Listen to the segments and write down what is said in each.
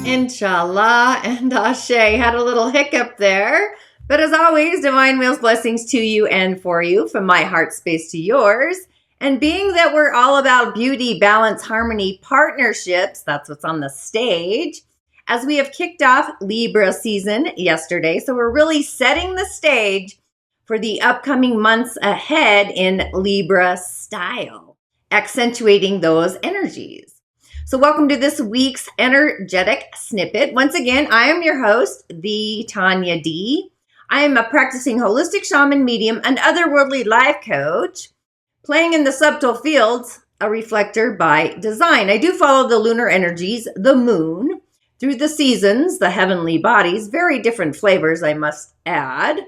Inshallah and Ashe. Had a little hiccup there. But as always, divine will's blessings to you and for you, from my heart space to yours. And being that we're all about beauty, balance, harmony, partnerships, that's what's on the stage, as we have kicked off Libra season yesterday. So we're really setting the stage for the upcoming months ahead in Libra style, accentuating those energies. So welcome to this week's energetic snippet. Once again, I am your host, the Tanya D. I am a practicing holistic shaman, medium, and otherworldly life coach, playing in the subtle fields, a reflector by design. I do follow the lunar energies, the moon, through the seasons, the heavenly bodies, very different flavors, I must add.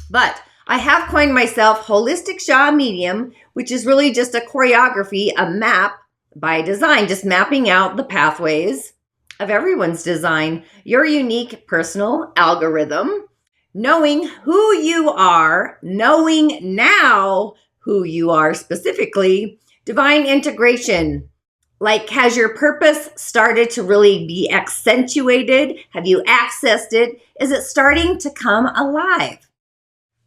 But I have coined myself holistic shaman medium, which is really just a choreography, a map by design, just mapping out the pathways of everyone's design, your unique personal algorithm, knowing who you are, knowing now who you are specifically, divine integration. Like, has your purpose started to really be accentuated? Have you accessed it? Is it starting to come alive?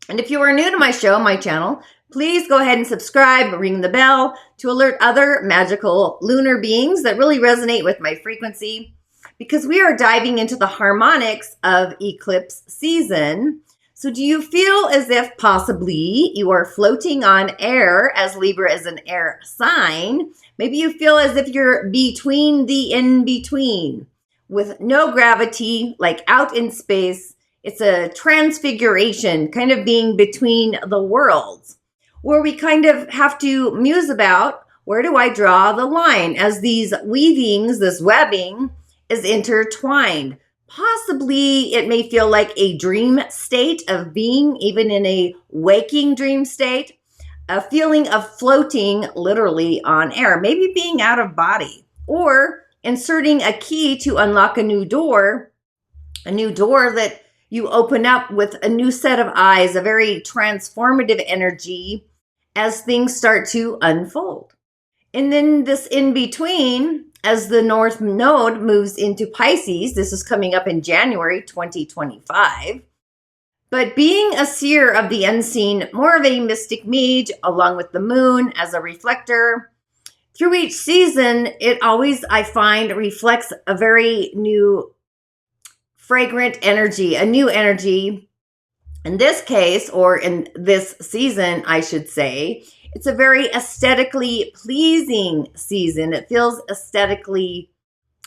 And if you are new to my show, my channel, please go ahead and subscribe, ring the bell to alert other magical lunar beings that really resonate with my frequency, because we are diving into the harmonics of eclipse season. So do you feel as if possibly you are floating on air, as Libra is an air sign? Maybe you feel as if you're between the in-between with no gravity, like out in space. It's a transfiguration, kind of being between the worlds, where we kind of have to muse about, where do I draw the line as these weavings, this webbing is intertwined. Possibly it may feel like a dream state of being, even in a waking dream state, a feeling of floating literally on air, maybe being out of body, or inserting a key to unlock a new door that you open up with a new set of eyes, a very transformative energy as things start to unfold. And then this in between, as the North Node moves into Pisces, this is coming up in January 2025. But being a seer of the unseen, more of a mystic mage, along with the moon as a reflector, through each season, it always, I find, reflects a very new fragrant energy, a new energy. In this case, or in this season, I should say, it's a very aesthetically pleasing season. It feels aesthetically,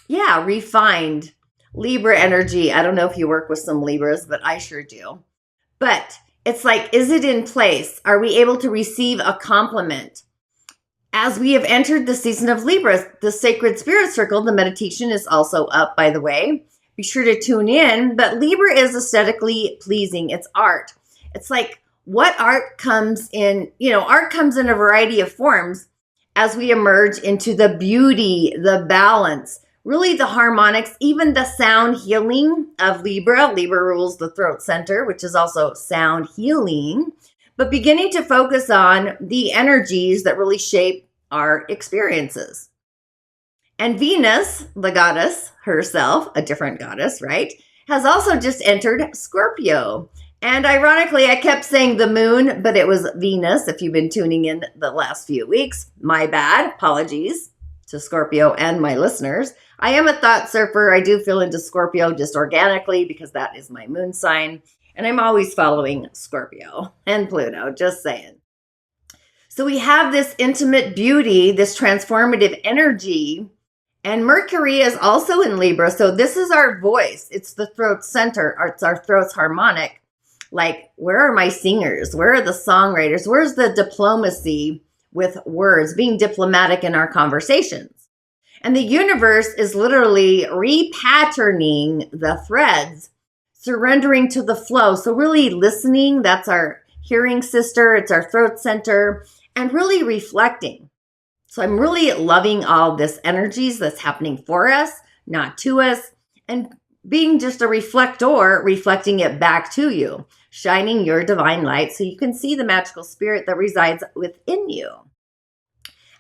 refined. Libra energy. I don't know if you work with some Libras, but I sure do. But it's like, is it in place? Are we able to receive a compliment? As we have entered the season of Libra, the Sacred Spirit Circle, the meditation is also up, by the way. Be sure to tune in. But Libra is aesthetically pleasing. It's art. It's like what art comes in, art comes in a variety of forms as we emerge into the beauty, the balance, really the harmonics, even the sound healing of Libra. Libra rules the throat center, which is also sound healing, but beginning to focus on the energies that really shape our experiences. And Venus, the goddess herself, a different goddess, right, has also just entered Scorpio. And ironically, I kept saying the moon, but it was Venus. If you've been tuning in the last few weeks, my bad. Apologies to Scorpio and my listeners. I am a thought surfer. I do feel into Scorpio just organically because that is my moon sign. And I'm always following Scorpio and Pluto, just saying. So we have this intimate beauty, this transformative energy. And Mercury is also in Libra. So this is our voice. It's the throat center. It's our throat's harmonic. Like, where are my singers? Where are the songwriters? Where's the diplomacy with words, being diplomatic in our conversations? And the universe is literally repatterning the threads, surrendering to the flow. So really listening, that's our hearing sister. It's our throat center, and really reflecting. So I'm really loving all this energies that's happening for us, not to us, and being just a reflector, reflecting it back to you, shining your divine light so you can see the magical spirit that resides within you.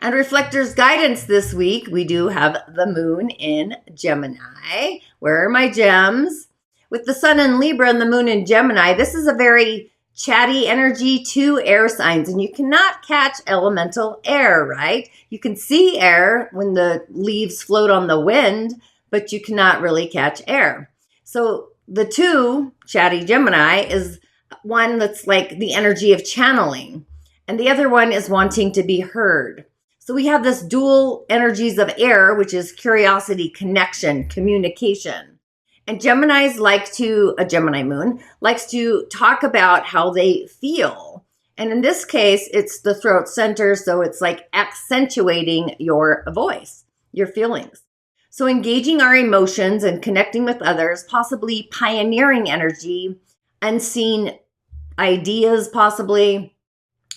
And reflectors guidance this week, we do have the moon in Gemini. Where are my gems? With the sun in Libra and the moon in Gemini, this is a very chatty energy, 2 air signs, and you cannot catch elemental air, right? You can see air when the leaves float on the wind, but you cannot really catch air. So the 2, chatty Gemini, is one that's like the energy of channeling, and the other one is wanting to be heard. So we have this dual energies of air, which is curiosity, connection, communication. And Geminis a Gemini moon likes to talk about how they feel. And in this case, it's the throat center. So it's like accentuating your voice, your feelings. So engaging our emotions and connecting with others, possibly pioneering energy, unseen ideas, possibly.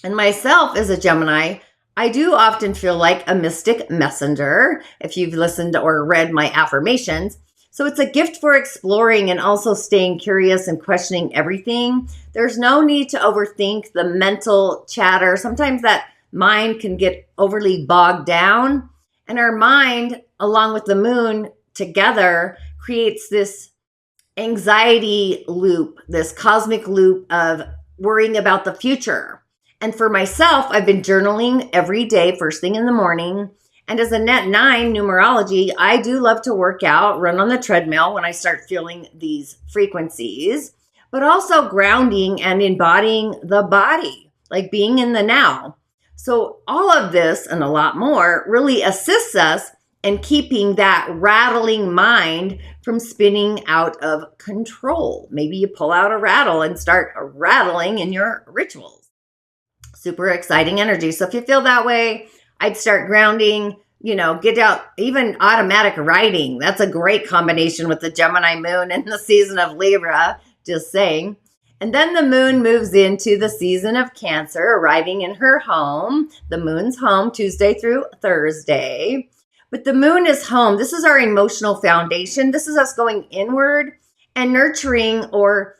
And myself as a Gemini, I do often feel like a mystic messenger, if you've listened or read my affirmations. So it's a gift for exploring and also staying curious and questioning everything. There's no need to overthink the mental chatter. Sometimes that mind can get overly bogged down. And our mind, along with the moon together, creates this anxiety loop, this cosmic loop of worrying about the future. And for myself, I've been journaling every day, first thing in the morning. And as a net 9 numerology, I do love to work out, run on the treadmill when I start feeling these frequencies, but also grounding and embodying the body, like being in the now. So all of this and a lot more really assists us in keeping that rattling mind from spinning out of control. Maybe you pull out a rattle and start rattling in your rituals. Super exciting energy. So if you feel that way, I'd start grounding, get out even automatic writing. That's a great combination with the Gemini moon and the season of Libra, just saying. And then the moon moves into the season of Cancer, arriving in her home. The moon's home Tuesday through Thursday. But the moon is home. This is our emotional foundation. This is us going inward and nurturing, or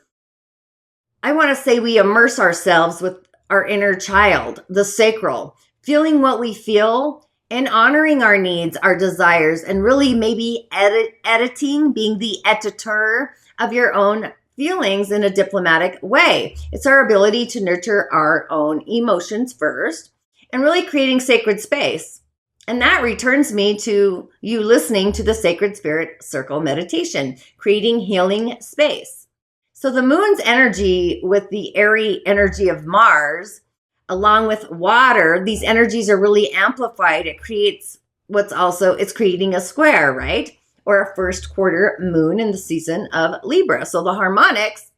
I want to say we immerse ourselves with our inner child, the sacral, feeling what we feel and honoring our needs, our desires, and really maybe editing, being the editor of your own feelings in a diplomatic way. It's our ability to nurture our own emotions first and really creating sacred space. And that returns me to you listening to the Sacred Spirit Circle meditation, creating healing space. So the moon's energy with the airy energy of Mars, along with water, these energies are really amplified. It creates it's creating a square, right? Or a first quarter moon in the season of Libra. So the harmonics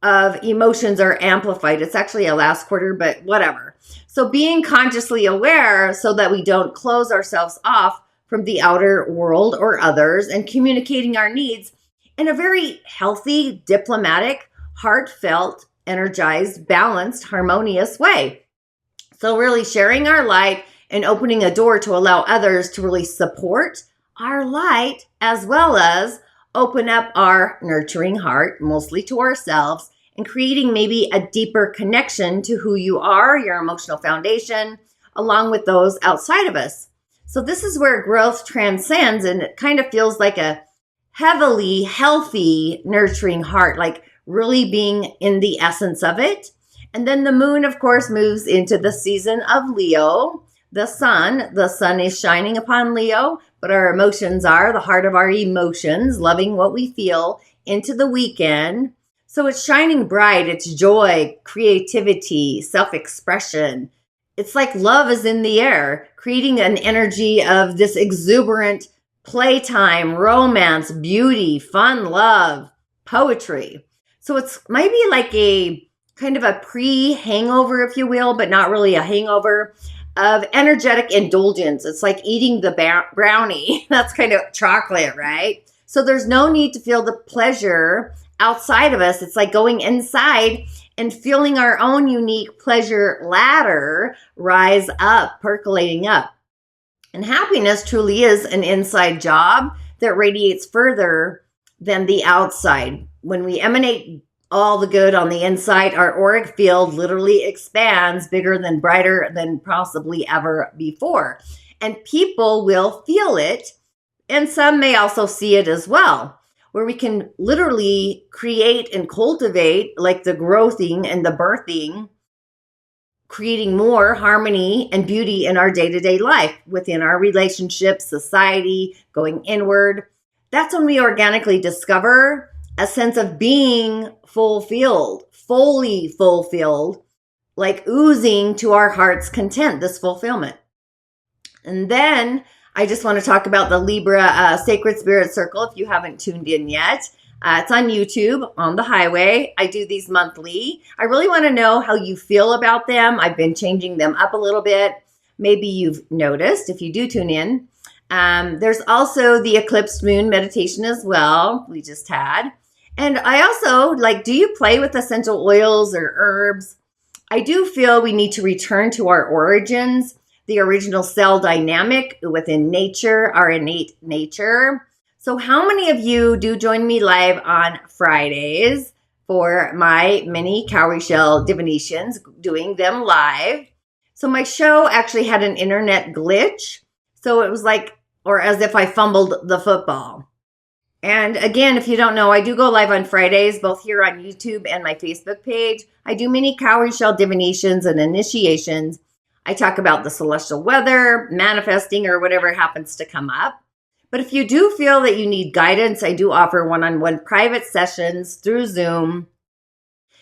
of emotions are amplified. It's actually a last quarter, but whatever. So being consciously aware so that we don't close ourselves off from the outer world or others, and communicating our needs in a very healthy, diplomatic, heartfelt, energized, balanced, harmonious way. So really sharing our light and opening a door to allow others to really support our light, as well as open up our nurturing heart, mostly to ourselves, and creating maybe a deeper connection to who you are, your emotional foundation, along with those outside of us. So this is where growth transcends, and it kind of feels like a heavily healthy, nurturing heart, like really being in the essence of it. And then the moon, of course, moves into the season of Leo. The sun is shining upon Leo, but our emotions are the heart of our emotions, loving what we feel into the weekend. So it's shining bright. It's joy, creativity, self-expression. It's like love is in the air, creating an energy of this exuberant playtime, romance, beauty, fun, love, poetry. So it's maybe like a kind of a pre-hangover, if you will, but not really a hangover, of energetic indulgence. It's like eating the brownie. That's kind of chocolate, right? So there's no need to feel the pleasure outside of us. It's like going inside and feeling our own unique pleasure ladder rise up, percolating up. And happiness truly is an inside job that radiates further than the outside. When we emanate all the good on the inside, our auric field literally expands bigger than brighter than possibly ever before. And people will feel it. And some may also see it as well, where we can literally create and cultivate like the growthing and the birthing, creating more harmony and beauty in our day-to-day life within our relationships, society, going inward. That's when we organically discover a sense of being fulfilled, fully fulfilled, like oozing to our heart's content, this fulfillment. And then I just want to talk about the Libra Sacred Spirit Circle if you haven't tuned in yet. It's on YouTube, on the highway. I do these monthly. I really want to know how you feel about them. I've been changing them up a little bit. Maybe you've noticed if you do tune in. There's also the eclipsed moon meditation as well, we just had. And I also, do you play with essential oils or herbs? I do feel we need to return to our origins, the original cell dynamic within nature, our innate nature. So how many of you do join me live on Fridays for my mini cowrie shell divinations, doing them live? So my show actually had an internet glitch. So it was or as if I fumbled the football. And again, if you don't know, I do go live on Fridays, both here on YouTube and my Facebook page. I do mini cowrie shell divinations and initiations. I talk about the celestial weather, manifesting, or whatever happens to come up. But if you do feel that you need guidance, I do offer one-on-one private sessions through Zoom.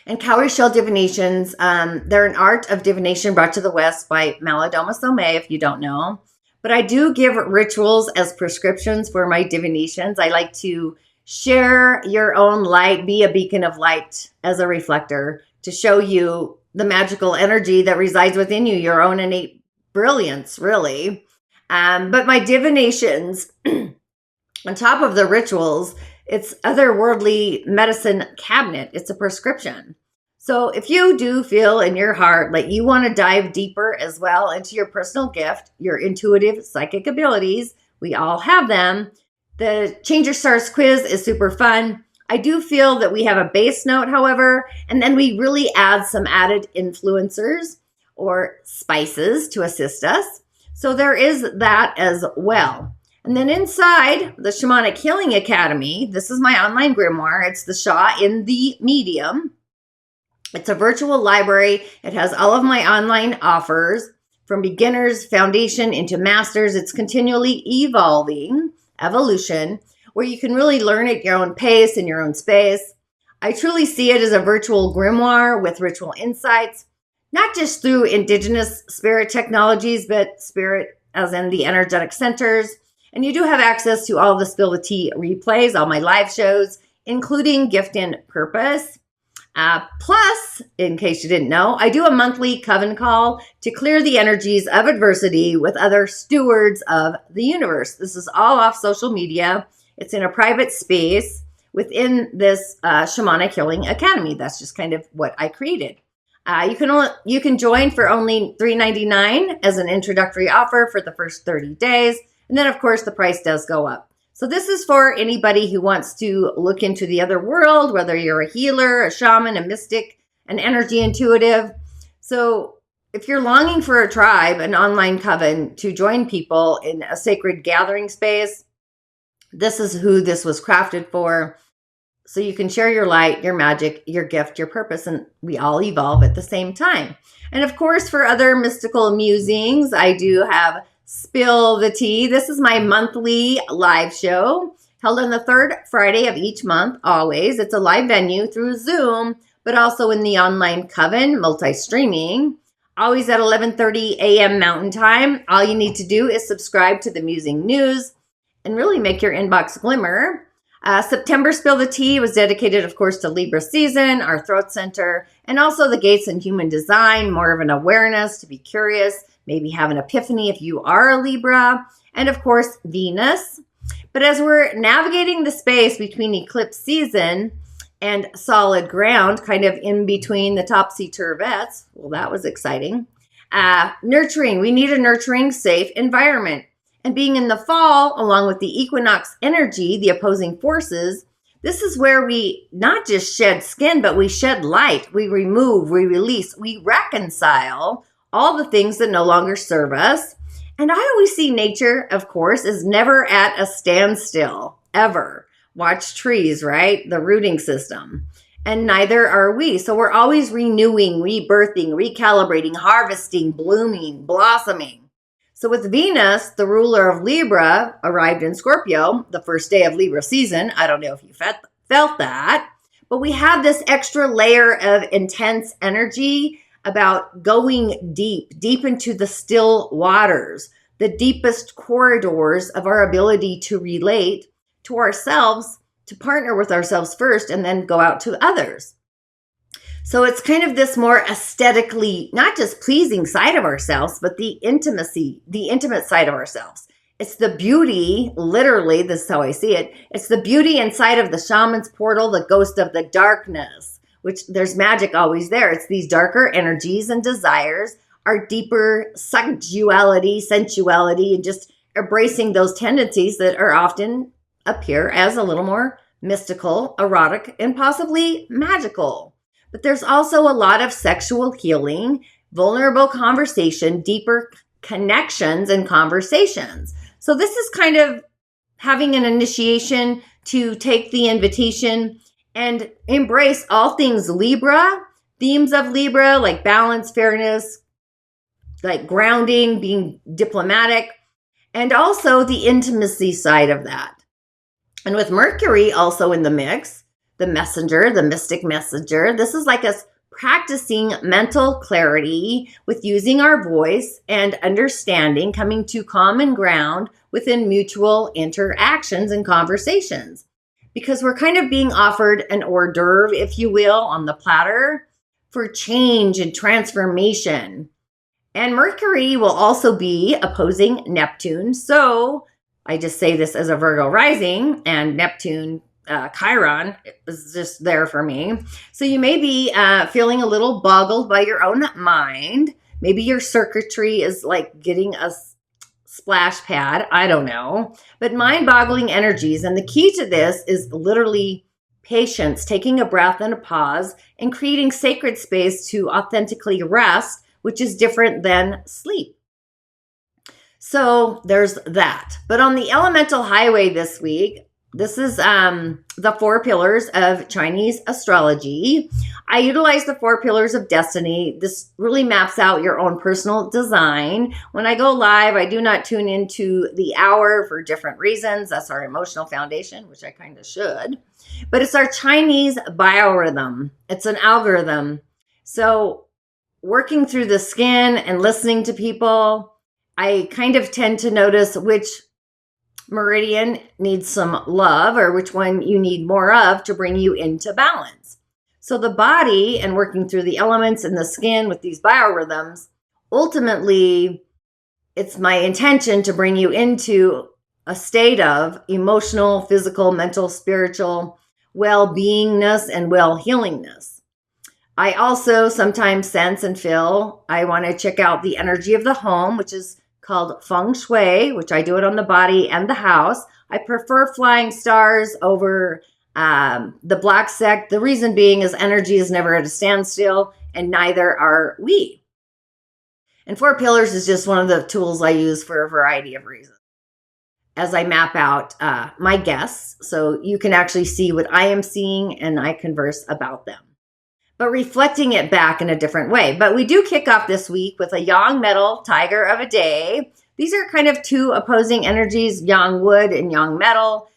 And cowrie shell divinations, they're an art of divination brought to the West by Malidoma Somé, if you don't know. But I do give rituals as prescriptions for my divinations. I like to share your own light, be a beacon of light as a reflector to show you the magical energy that resides within you, your own innate brilliance, really. But my divinations, on top of the rituals, it's otherworldly medicine cabinet. It's a prescription. So if you do feel in your heart like you want to dive deeper as well into your personal gift, your intuitive psychic abilities, we all have them. The Change Your Stars quiz is super fun. I do feel that we have a base note, however, and then we really add some added influencers or spices to assist us. So there is that as well. And then inside the Shamanic Healing Academy, this is my online grimoire. It's the Sha in the medium. It's a virtual library. It has all of my online offers from beginners, foundation into masters. It's continually evolution, where you can really learn at your own pace in your own space. I truly see it as a virtual grimoire with ritual insights, not just through indigenous spirit technologies, but spirit as in the energetic centers. And you do have access to all the Spill the Tea replays, all my live shows, including Gift and Purpose. Plus, in case you didn't know, I do a monthly coven call to clear the energies of adversity with other stewards of the universe. This is all off social media. It's in a private space within this Shamanic Healing Academy. That's just kind of what I created. You can join for only $3.99 as an introductory offer for the first 30 days. And then, of course, the price does go up. So this is for anybody who wants to look into the other world, whether you're a healer, a shaman, a mystic, an energy intuitive. So if you're longing for a tribe, an online coven to join people in a sacred gathering space, this is who this was crafted for. So you can share your light, your magic, your gift, your purpose, and we all evolve at the same time. And of course, for other mystical musings, I do have Spill the Tea. This is my monthly live show held on the third Friday of each month, always. It's a live venue through Zoom, but also in the online coven, multi-streaming, always at 11:30 a.m. Mountain Time. All you need to do is subscribe to the Musing News and really make your inbox glimmer. September Spill the Tea was dedicated, of course, to Libra season, our throat center, and also the gates in human design, more of an awareness to be curious, maybe have an epiphany if you are a Libra, and of course, Venus. But as we're navigating the space between eclipse season and solid ground, kind of in between the topsy-turvettes, well, that was exciting. Nurturing, we need a nurturing, safe environment. And being in the fall, along with the equinox energy, the opposing forces, This is where we not just shed skin, but we shed light. We remove, we release, we reconcile all the things that no longer serve us. And I always see nature, of course, is never at a standstill, ever. Watch trees, right? The rooting system. And neither are we. So we're always renewing, rebirthing, recalibrating, harvesting, blooming, blossoming. So with Venus, the ruler of Libra, arrived in Scorpio, the first day of Libra season. I don't know if you felt that, but we have this extra layer of intense energy about going deep into the still waters, the deepest corridors of our ability to relate to ourselves, to partner with ourselves first, and then go out to others. So it's kind of this more aesthetically, not just pleasing side of ourselves, but the intimate side of ourselves. It's the beauty, literally, this is how I see it. It's the beauty inside of the shaman's portal, the ghost of the darkness, which there's magic always there. It's these darker energies and desires, our deeper sexuality, sensuality, and just embracing those tendencies that are often appear as a little more mystical, erotic, and possibly magical. But there's also a lot of sexual healing, vulnerable conversation, deeper connections and conversations. So this is kind of having an initiation to take the invitation and embrace all things Libra, themes of Libra, like balance, fairness, like grounding, being diplomatic, and also the intimacy side of that. And with Mercury also in the mix, the messenger, the mystic messenger, this is like us practicing mental clarity with using our voice and understanding, coming to common ground within mutual interactions and conversations. Because we're kind of being offered an hors d'oeuvre, if you will, on the platter for change and transformation. And Mercury will also be opposing Neptune. So I just say this as a Virgo rising, and Neptune, Chiron is just there for me. So you may be feeling a little boggled by your own mind. Maybe your circuitry is like getting a splash pad. I don't know. But mind-boggling energies. And the key to this is literally patience, taking a breath and a pause, and creating sacred space to authentically rest, which is different than sleep. So there's that. But on the elemental highway this week, this is the 4 pillars of Chinese astrology. I utilize the 4 pillars of destiny. This really maps out your own personal design. When I go live, I do not tune into the hour for different reasons. That's our emotional foundation, which I kind of should. But it's our Chinese biorhythm. It's an algorithm. So working through the skin and listening to people, I kind of tend to notice which meridian needs some love or which one you need more of to bring you into balance. So the body and working through the elements in the skin with these biorhythms, ultimately, it's my intention to bring you into a state of emotional, physical, mental, spiritual well-beingness and well-healingness. I also sometimes sense and feel I want to check out the energy of the home, which is called feng shui, which I do it on the body and the house. I prefer flying stars over the black sect. The reason being is energy is never at a standstill, and neither are we. And 4 pillars is just one of the tools I use for a variety of reasons as I map out my guests, so you can actually see what I am seeing and I converse about them, but reflecting it back in a different way. But we do kick off this week with a yang metal tiger of a day. These are kind of 2 opposing energies, yang wood and yang metal.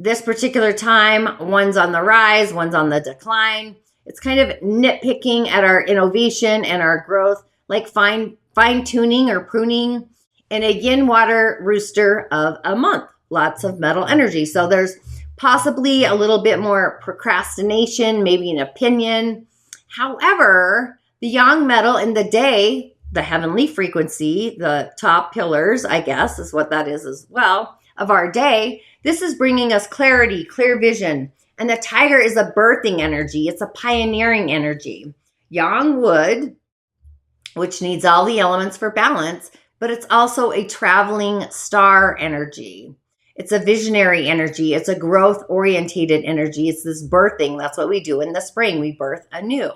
This particular time, one's on the rise, one's on the decline. It's kind of nitpicking at our innovation and our growth, like fine-tuning or pruning, and a Yin Water Rooster of a month. Lots of metal energy. So there's possibly a little bit more procrastination, maybe an opinion. However, the yang metal in the day, the heavenly frequency, the top pillars, I guess, is what that is as well, of our day, this is bringing us clarity, clear vision. And the tiger is a birthing energy. It's a pioneering energy. Yang wood, which needs all the elements for balance, but it's also a traveling star energy. It's a visionary energy. It's a growth orientated energy. It's this birthing. That's what we do in the spring. We birth anew.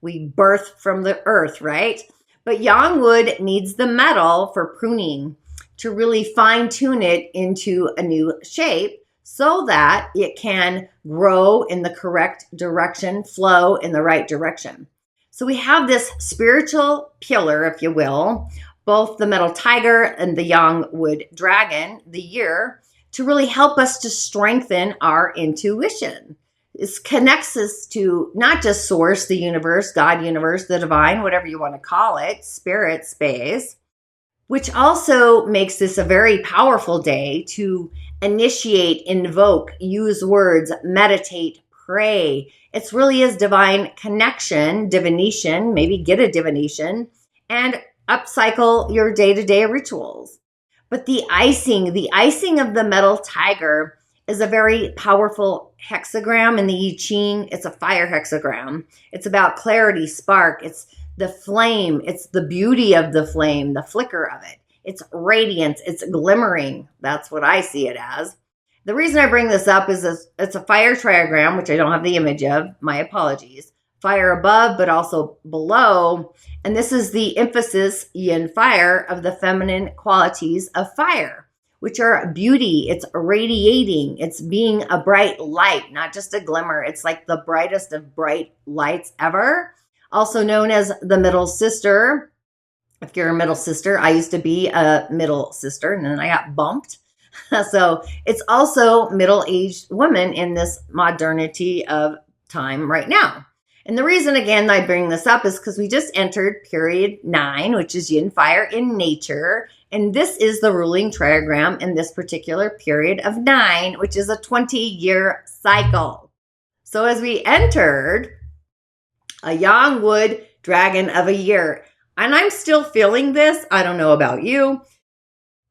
We birth from the earth, right? But yang wood needs the metal for pruning to really fine tune it into a new shape so that it can grow in the correct direction, flow in the right direction. So we have this spiritual pillar, if you will, both the metal tiger and the yang wood dragon, the year, to really help us to strengthen our intuition. This connects us to not just source, the universe, God, universe, the divine, whatever you want to call it, spirit, space, which also makes this a very powerful day to initiate, invoke, use words, meditate, pray. It really is divine connection, divination, maybe get a divination, and upcycle your day-to-day rituals. But the icing of the metal tiger is a very powerful hexagram in the I Ching. It's a fire hexagram. It's about clarity, spark. It's the flame. It's the beauty of the flame, the flicker of it. It's radiance. It's glimmering. That's what I see it as. The reason I bring this up is it's a fire triagram, which I don't have the image of. My apologies. Fire above, but also below. And this is the emphasis, yin fire, of the feminine qualities of fire, which are beauty. It's radiating. It's being a bright light, not just a glimmer. It's like the brightest of bright lights ever. Also known as the middle sister. If you're a middle sister, I used to be a middle sister and then I got bumped. So it's also middle-aged women in this modernity of time right now. And the reason, again, I bring this up is because we just entered period 9, which is yin fire in nature. And this is the ruling triagram in this particular period of 9, which is a 20-year cycle. So as we entered a yang wood dragon of a year, and I'm still feeling this, I don't know about you,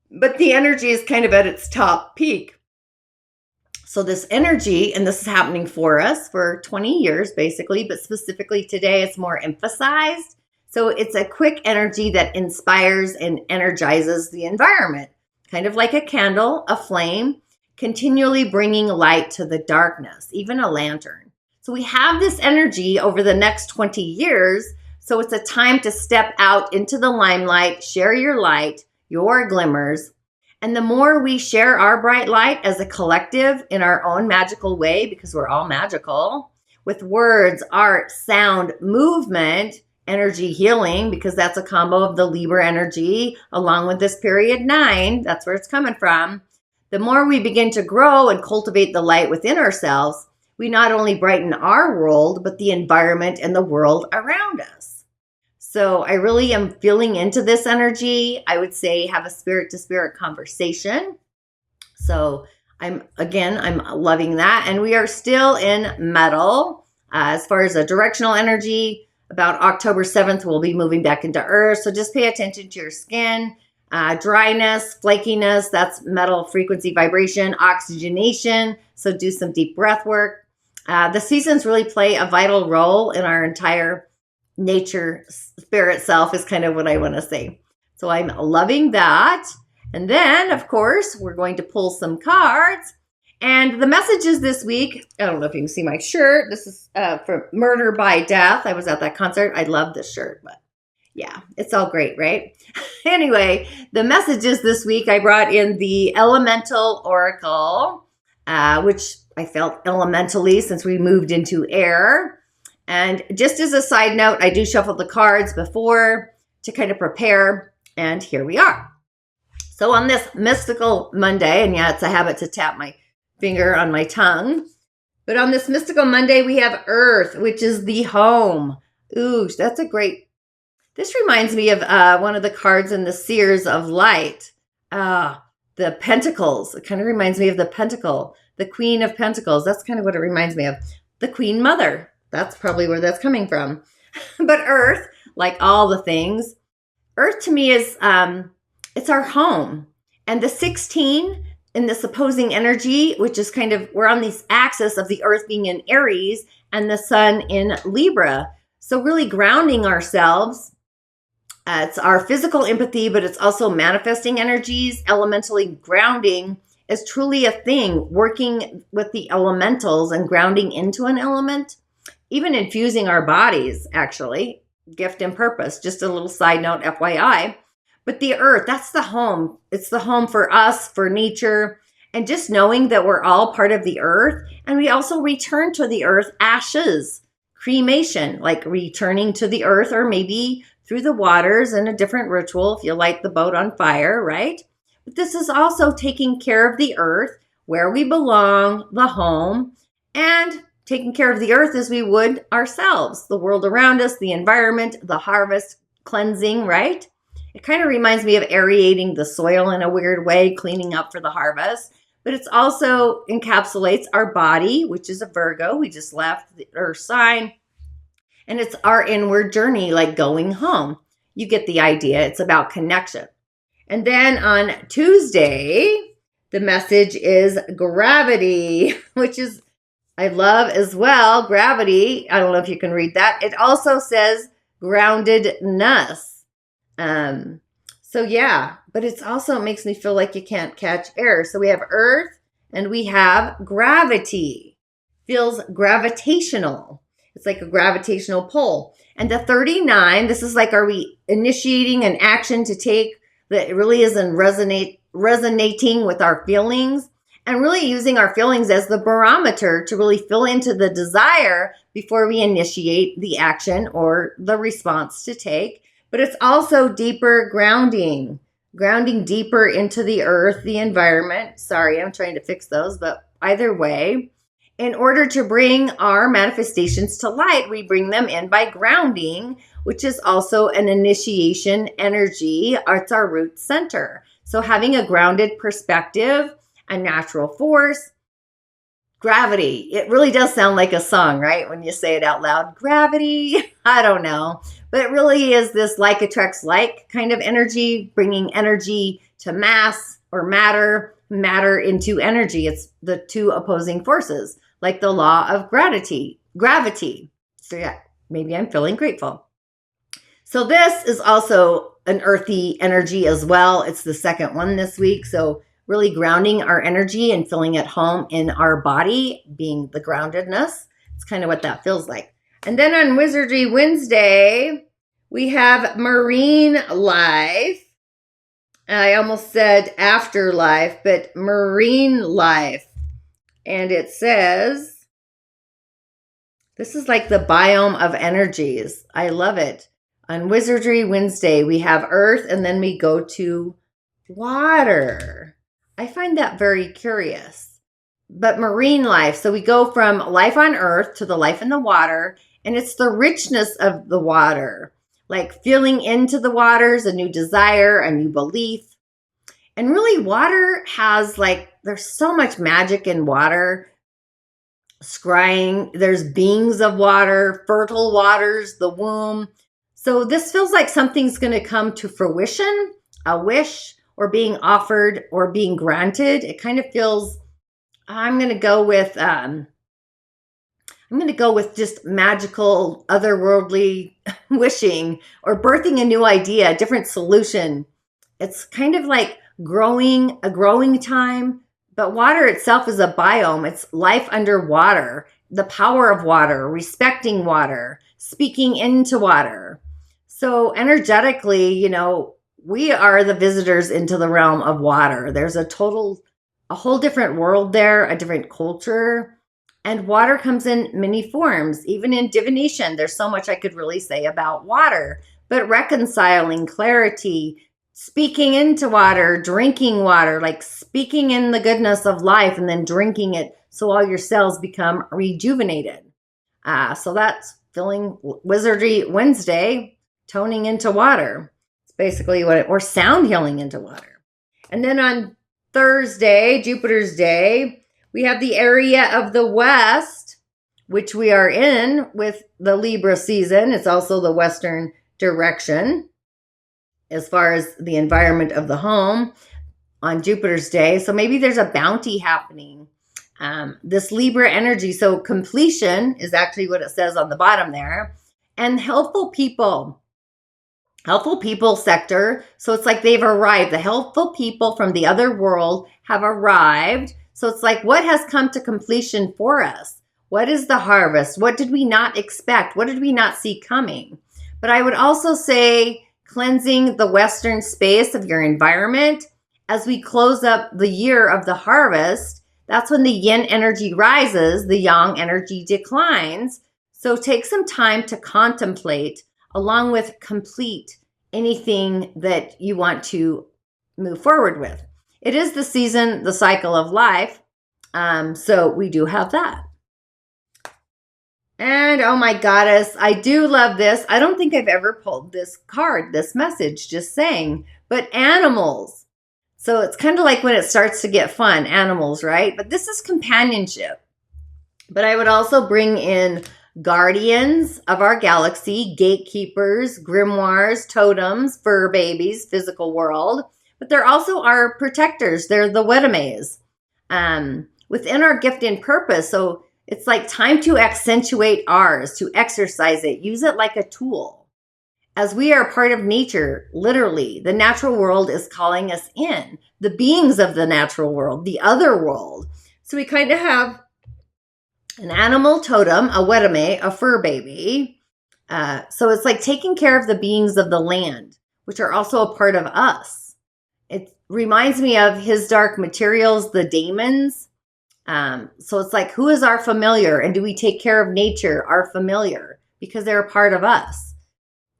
but the energy is kind of at its top peak. So this energy, and this is happening for us for 20 years basically, but specifically today it's more emphasized. So it's a quick energy that inspires and energizes the environment, kind of like a candle, a flame, continually bringing light to the darkness, even a lantern. So we have this energy over the next 20 years. So it's a time to step out into the limelight, share your light, your glimmers. And the more we share our bright light as a collective in our own magical way, because we're all magical, with words, art, sound, movement, energy healing, because that's a combo of the Libra energy along with this period 9, that's where it's coming from. The more we begin to grow and cultivate the light within ourselves, we not only brighten our world, but the environment and the world around us. So I really am feeling into this energy. I would say have a spirit-to-spirit conversation. So I'm loving that. And we are still in metal. As far as a directional energy, about October 7th, we'll be moving back into earth. So just pay attention to your skin. Dryness, flakiness, that's metal frequency vibration, oxygenation. So do some deep breath work. The seasons really play a vital role in our entire nature spirit self is kind of what I want to say. So I'm loving that. And then, of course, we're going to pull some cards. And the messages this week, I don't know if you can see my shirt. This is from Murder by Death. I was at that concert. I love this shirt, but yeah, it's all great, right? Anyway, the messages this week, I brought in the Elemental Oracle, which I felt elementally since we moved into air. And just as a side note, I do shuffle the cards before to kind of prepare. And here we are. So on this mystical Monday, and yeah, it's a habit to tap my finger on my tongue. But on this mystical Monday, we have Earth, which is the home. Ooh, that's a great... This reminds me of one of the cards in the Seers of Light. The Pentacles. It kind of reminds me of the Pentacle. The Queen of Pentacles. That's kind of what it reminds me of. The Queen Mother. That's probably where that's coming from. But Earth, like all the things, Earth to me is, it's our home. And the 16 in this opposing energy, which is kind of, we're on this axis of the Earth being in Aries and the Sun in Libra. So really grounding ourselves. It's our physical empathy, but it's also manifesting energies. Elementally grounding is truly a thing, working with the elementals and grounding into an element, even infusing our bodies, actually, gift and purpose. Just a little side note, FYI. But the earth, that's the home. It's the home for us, for nature, and just knowing that we're all part of the earth. And we also return to the earth, ashes, cremation, like returning to the earth, or maybe through the waters in a different ritual if you light the boat on fire, right? But this is also taking care of the earth, where we belong, the home, and taking care of the earth as we would ourselves, the world around us, the environment, the harvest, cleansing, right? It kind of reminds me of aerating the soil in a weird way, cleaning up for the harvest. But it also encapsulates our body, which is a Virgo. We just left the earth sign. And it's our inward journey, like going home. You get the idea. It's about connection. And then on Tuesday, the message is gravity, which is, I love as well, gravity. I don't know if you can read that. It also says groundedness. So yeah, but it's also makes me feel like you can't catch air. So we have earth and we have gravity. Feels gravitational. It's like a gravitational pull. And the 39, this is like, are we initiating an action to take that really isn't resonating with our feelings, and really using our feelings as the barometer to really fill into the desire before we initiate the action or the response to take. But it's also deeper grounding deeper into the earth, the environment. Sorry, I'm trying to fix those, but either way, in order to bring our manifestations to light, we bring them in by grounding, which is also an initiation energy. It's our root center. So having a grounded perspective, a natural force, gravity. It really does sound like a song, right? When you say it out loud, gravity. I don't know. But it really is this like attracts like kind of energy, bringing energy to mass or matter into energy. It's the two opposing forces, like the law of gravity. So yeah, maybe I'm feeling grateful. So this is also an earthy energy as well. It's the second one this week. So really grounding our energy and feeling at home in our body, being the groundedness. It's kind of what that feels like. And then on Wizardry Wednesday, we have marine life. I almost said afterlife, but marine life. And it says, this is like the biome of energies. I love it. On Wizardry Wednesday, we have earth and then we go to water. I find that very curious. But marine life, so we go from life on earth to the life in the water, and it's the richness of the water, like feeling into the waters, a new desire, a new belief. And really water has there's so much magic in water. Scrying, there's beings of water, fertile waters, the womb. So this feels like something's going to come to fruition, a wish, or being offered or being granted. It kind of feels, I'm going to go with just magical, otherworldly wishing or birthing a new idea, a different solution. It's kind of like a growing time, but water itself is a biome. It's life underwater, the power of water, respecting water, speaking into water. So energetically, we are the visitors into the realm of water. There's a whole different world there, a different culture. And water comes in many forms. Even in divination, there's so much I could really say about water. But reconciling, clarity, speaking into water, drinking water, like speaking in the goodness of life and then drinking it so all your cells become rejuvenated. So that's feeling Wizardry Wednesday, toning into water. It's basically or sound healing into water. And then on Thursday, Jupiter's Day, we have the area of the West, which we are in with the Libra season. It's also the Western direction as far as the environment of the home on Jupiter's Day. So maybe there's a bounty happening. This Libra energy. So completion is actually what it says on the bottom there. And helpful people. helpful people sector. So it's like they've arrived. The helpful people from the other world have arrived. So it's like, what has come to completion for us? What is the harvest? What did we not expect? What did we not see coming? But I would also say cleansing the Western space of your environment as we close up the year of the harvest. That's when the yin energy rises, the yang energy declines. So take some time to contemplate along with complete anything that you want to move forward with. It is the season, the cycle of life. So we do have that. And oh my goddess, I do love this. I don't think I've ever pulled this card, this message, just saying, but animals. So it's kind of like when it starts to get fun, animals, right? But this is companionship. But I would also bring in guardians of our galaxy, gatekeepers, grimoires, totems, fur babies, physical world. But they're also our protectors. They're the Wedemes within our gift and purpose. So it's like time to accentuate ours, to exercise it, use it like a tool. As we are part of nature, literally, the natural world is calling us in, the beings of the natural world, the other world. So we kind of have an animal totem, a wedeme, a fur baby. So it's like taking care of the beings of the land, which are also a part of us. It reminds me of his dark materials, the daemons. So it's like, who is our familiar? And do we take care of nature, our familiar? Because they're a part of us.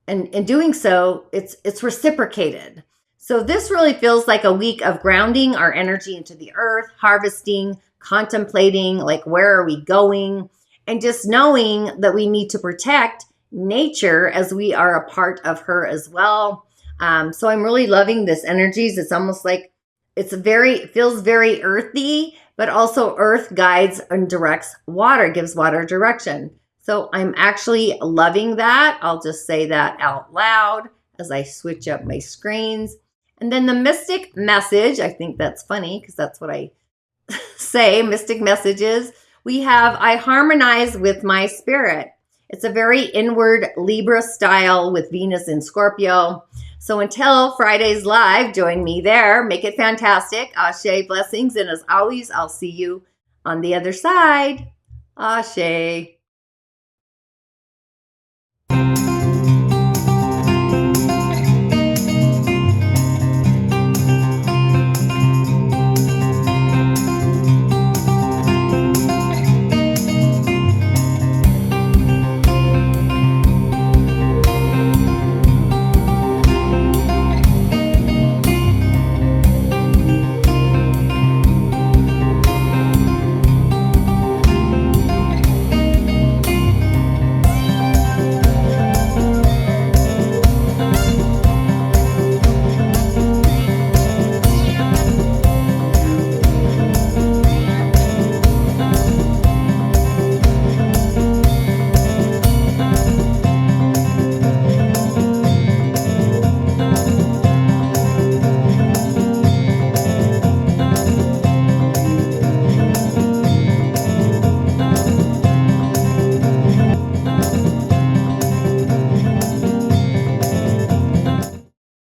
And in doing so, it's reciprocated. So this really feels like a week of grounding our energy into the earth, harvesting, contemplating, like, where are we going? And just knowing that we need to protect nature as we are a part of her as well. So I'm really loving this energies. It's almost like it feels very earthy, but also earth guides and directs water, gives water direction. So I'm actually loving that. I'll just say that out loud as I switch up my screens. And then the mystic message, I think that's funny because that's what I say, mystic messages. We have, I harmonize with my spirit. It's a very inward Libra style with Venus in Scorpio. So until Friday's live, join me there. Make it fantastic. Ashe, blessings. And as always, I'll see you on the other side. Ashe.